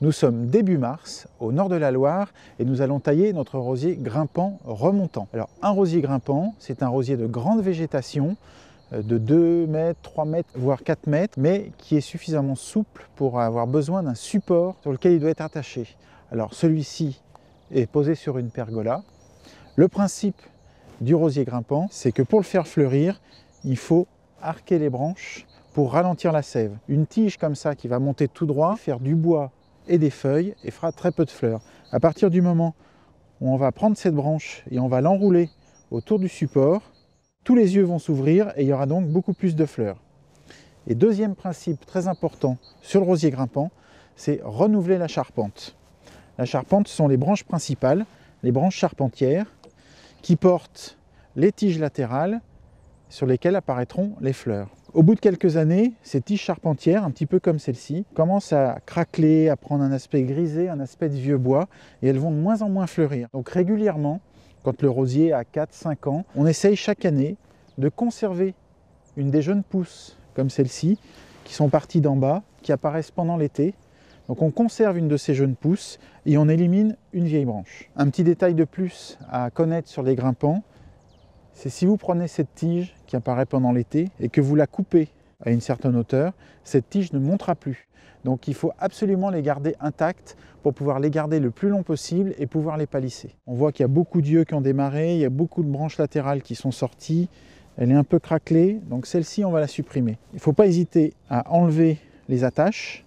Nous sommes début mars, au nord de la Loire, et nous allons tailler notre rosier grimpant remontant. Alors un rosier grimpant, c'est un rosier de grande végétation, de 2 mètres, 3 mètres, voire 4 mètres, mais qui est suffisamment souple pour avoir besoin d'un support sur lequel il doit être attaché. Alors celui-ci est posé sur une pergola. Le principe du rosier grimpant, c'est que pour le faire fleurir, il faut arquer les branches pour ralentir la sève. Une tige comme ça qui va monter tout droit, faire du bois et des feuilles et fera très peu de fleurs. À partir du moment où on va prendre cette branche et on va l'enrouler autour du support, tous les yeux vont s'ouvrir et il y aura donc beaucoup plus de fleurs. Et deuxième principe très important sur le rosier grimpant, c'est renouveler la charpente. La charpente, ce sont les branches principales, les branches charpentières, qui portent les tiges latérales sur lesquelles apparaîtront les fleurs. Au bout de quelques années, ces tiges charpentières, un petit peu comme celle-ci, commencent à craqueler, à prendre un aspect grisé, un aspect de vieux bois, et elles vont de moins en moins fleurir. Donc régulièrement, quand le rosier a 4-5 ans, on essaye chaque année de conserver une des jeunes pousses, comme celle-ci, qui sont parties d'en bas, qui apparaissent pendant l'été. Donc on conserve une de ces jeunes pousses et on élimine une vieille branche. Un petit détail de plus à connaître sur les grimpants, c'est si vous prenez cette tige qui apparaît pendant l'été et que vous la coupez à une certaine hauteur, cette tige ne montera plus. Donc il faut absolument les garder intactes pour pouvoir les garder le plus long possible et pouvoir les palisser. On voit qu'il y a beaucoup d'yeux qui ont démarré, il y a beaucoup de branches latérales qui sont sorties, elle est un peu craquelée, donc celle-ci on va la supprimer. Il ne faut pas hésiter à enlever les attaches